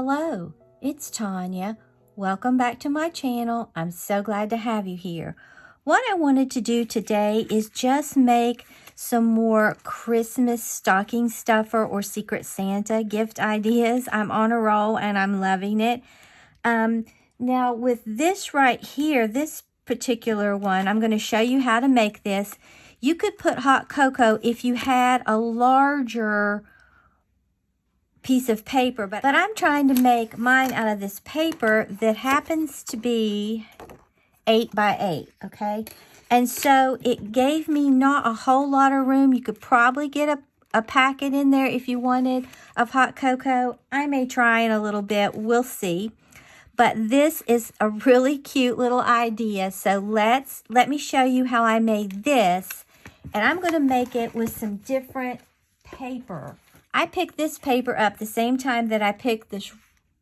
Hello, it's Tanya. Welcome back to my channel. I'm so glad to have you here. What I wanted to do today is just make some more Christmas stocking stuffer or Secret Santa gift ideas. I'm on a roll and I'm loving it. Now with this right here, this particular one, I'm going to show you how to make this. You could put hot cocoa if you had a larger piece of paper, but I'm trying to make mine out of this paper that happens to be 8 by 8, okay? And so it gave me not a whole lot of room. You could probably get a packet in there if you wanted of hot cocoa. I may try it a little bit, we'll see. But this is a really cute little idea. So let me show you how I made this. And I'm going to make it with some different paper. I picked this paper up the same time that I picked this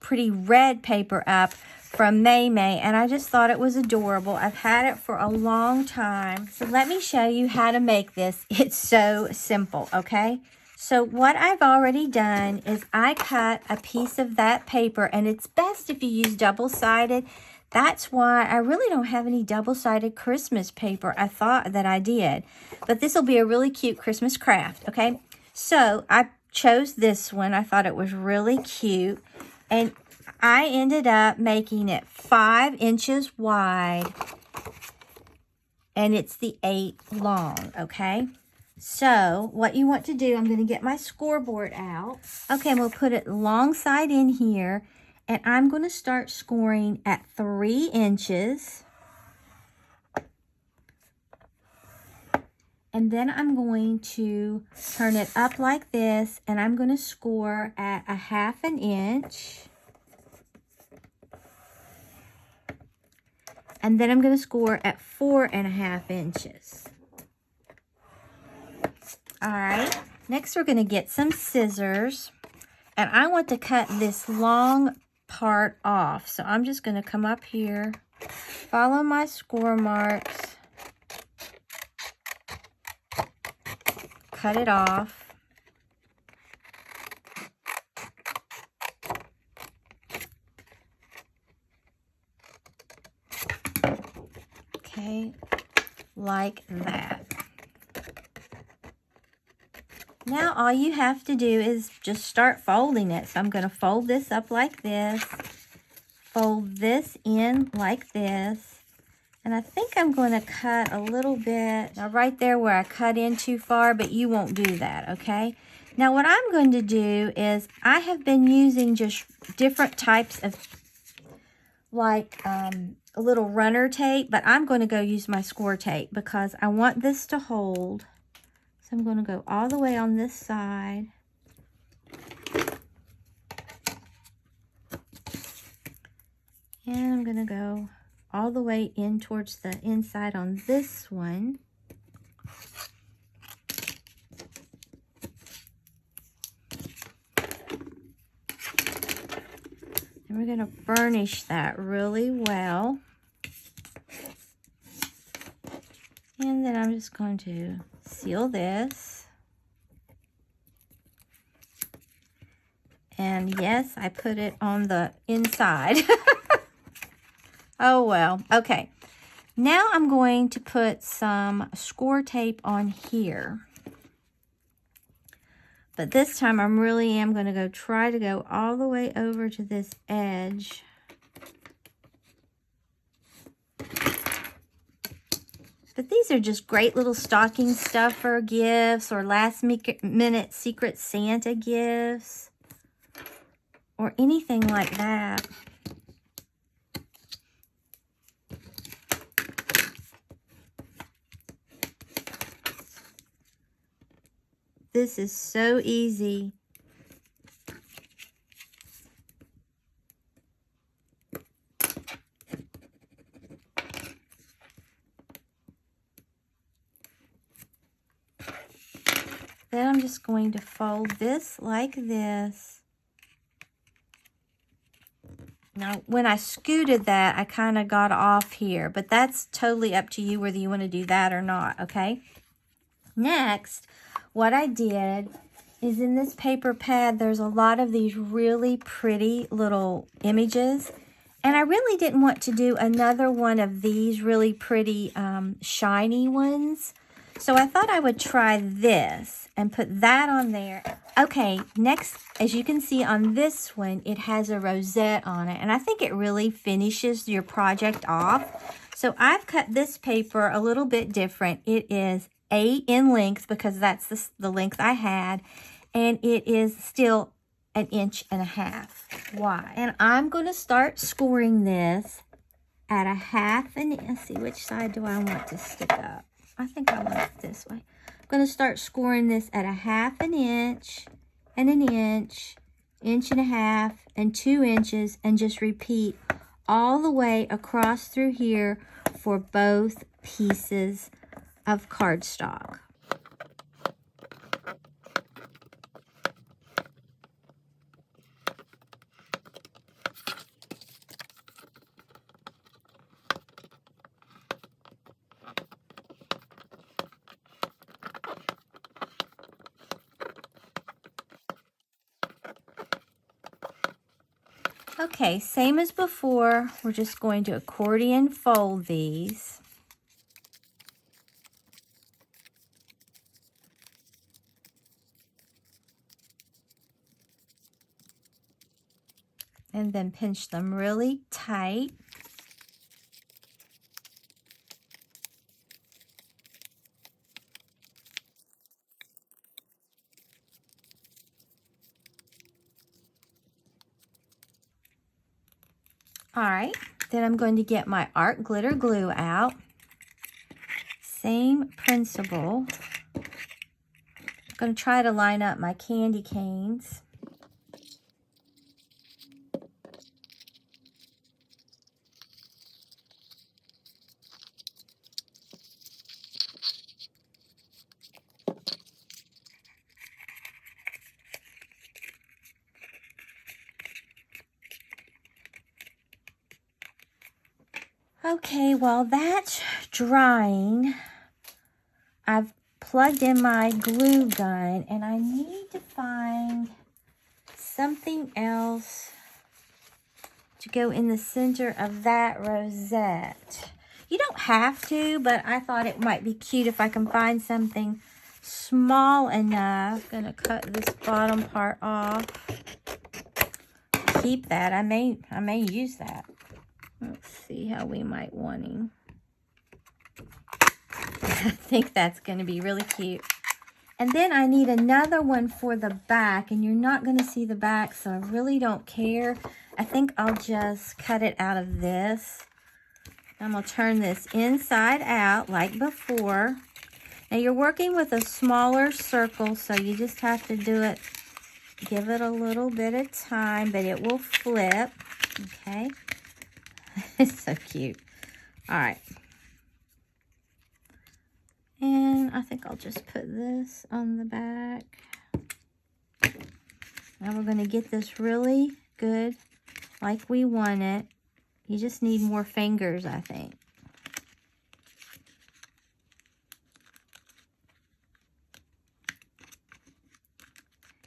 pretty red paper up from May, and I just thought it was adorable. I've had it for a long time. So let me show you how to make this. It's so simple, okay? So what I've already done is I cut a piece of that paper, and it's best if you use double-sided. That's why I really don't have any double-sided Christmas paper. I thought that I did. But this will be a really cute Christmas craft, okay? So I chose this one. I thought it was really cute. And I ended up making it 5 inches wide. And it's the 8 long, okay? So what you want to do, I'm going to get my scoreboard out. Okay, we'll put it long side in here. And I'm going to start scoring at 3 inches. And then I'm going to turn it up like this, and I'm going to score at 1/2 inch. And then I'm going to score at 4.5 inches. All right, next we're going to get some scissors, and I want to cut this long part off. So I'm just going to come up here, follow my score marks, cut it off. Okay, like that. Now all you have to do is just start folding it. So I'm going to fold this up like this, fold this in like this. And I think I'm going to cut a little bit, now right there where I cut in too far, but you won't do that, okay? Now what I'm going to do is, I have been using just different types of, like a little runner tape, but I'm going to go use my score tape because I want this to hold. So I'm going to go all the way on this side. And I'm going to go all the way in towards the inside on this one. And we're going to burnish that really well. And then I'm just going to seal this. And yes, I put it on the inside. Oh, well, okay. Now I'm going to put some score tape on here. But this time I really am going to try to go all the way over to this edge. But these are just great little stocking stuffer gifts or last minute Secret Santa gifts or anything like that. This is so easy. Then I'm just going to fold this like this. Now, when I scooted that, I kind of got off here, but that's totally up to you whether you want to do that or not, okay? Next, what I did is in this paper pad, there's a lot of these really pretty little images. And I really didn't want to do another one of these really pretty shiny ones. So I thought I would try this and put that on there. Okay, next, as you can see on this one, it has a rosette on it. And I think it really finishes your project off. So I've cut this paper a little bit different. It is 8 in length because that's the length I had. And it is still 1.5 inches wide. And I'm going to start scoring this at 1/2 inch. Let's see, which side do I want to stick up? I think I want it this way. I'm going to start scoring this at 1/2 inch and 1 inch, 1.5 inches, and 2 inches, and just repeat all the way across through here for both pieces of cardstock. Okay, same as before, we're just going to accordion fold these. And then pinch them really tight. All right, then I'm going to get my art glitter glue out. Same principle. I'm going to try to line up my candy canes. Okay, while that's drying, I've plugged in my glue gun, and I need to find something else to go in the center of that rosette. You don't have to, but I thought it might be cute if I can find something small enough. I'm gonna cut this bottom part off. Keep that. I may use that. Let's see how we might want him. I think that's going to be really cute. And then I need another one for the back, and you're not going to see the back, so I really don't care. I think I'll just cut it out of this. I'm going to turn this inside out like before. Now you're working with a smaller circle, so you just have to do it, give it a little bit of time, but it will flip, okay? It's so cute. All right. And I think I'll just put this on the back. Now we're going to get this really good like we want it. You just need more fingers, I think.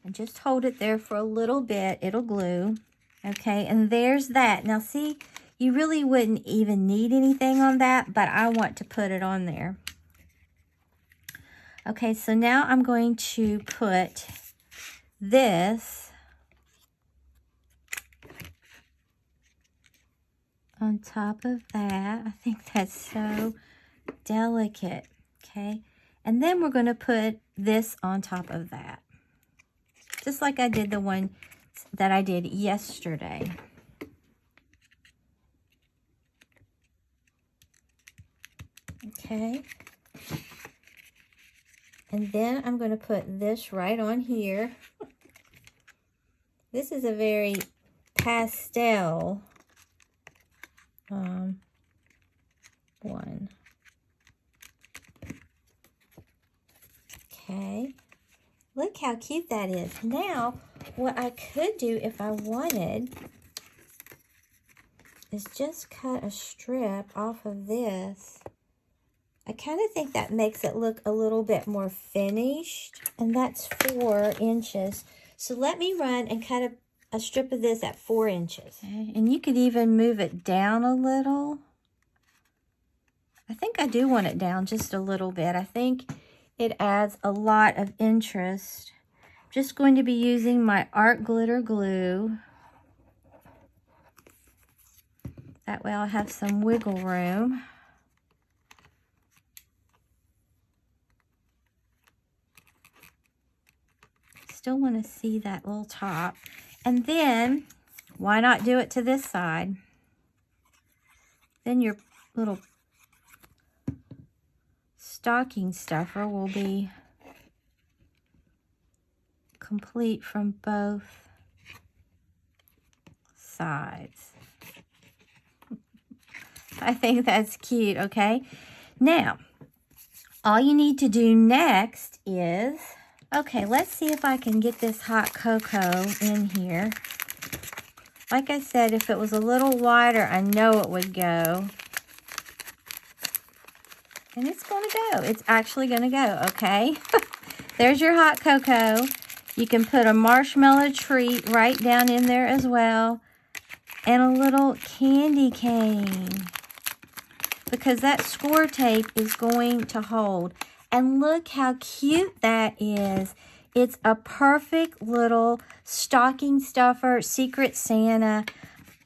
And just hold it there for a little bit. It'll glue. Okay, and there's that. Now see, you really wouldn't even need anything on that, but I want to put it on there. Okay, so now I'm going to put this on top of that. I think that's so delicate, okay? And then we're going to put this on top of that, just like I did the one that I did yesterday. Okay. And then I'm going to put this right on here. This is a very pastel one. Okay. Look how cute that is. Now, what I could do if I wanted is just cut a strip off of this I kind of think that makes it look a little bit more finished. And that's 4 inches. So let me run and cut a strip of this at 4 inches. Okay. And you could even move it down a little. I think I do want it down just a little bit. I think it adds a lot of interest. I'm just going to be using my art glitter glue. That way I'll have some wiggle room. Still want to see that little top. And then, why not do it to this side? Then your little stocking stuffer will be complete from both sides. I think that's cute, okay? Now, all you need to do next is, okay, let's see if I can get this hot cocoa in here. Like I said, if it was a little wider, I know it would go. And it's going to go. It's actually going to go, okay? There's your hot cocoa. You can put a marshmallow treat right down in there as well. And a little candy cane. Because that score tape is going to hold. And look how cute that is. It's a perfect little stocking stuffer, Secret Santa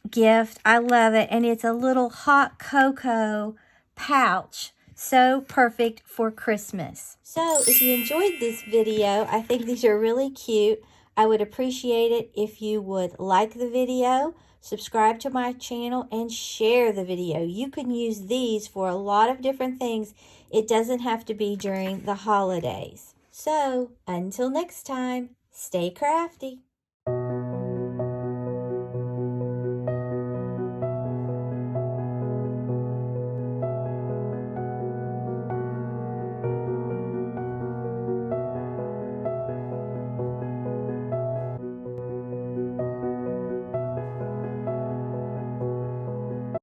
gift. I love it. And it's a little hot cocoa pouch. So perfect for Christmas. So if you enjoyed this video, I think these are really cute. I would appreciate it if you would like the video, subscribe to my channel, and share the video. You can use these for a lot of different things. It doesn't have to be during the holidays. So until next time, stay crafty.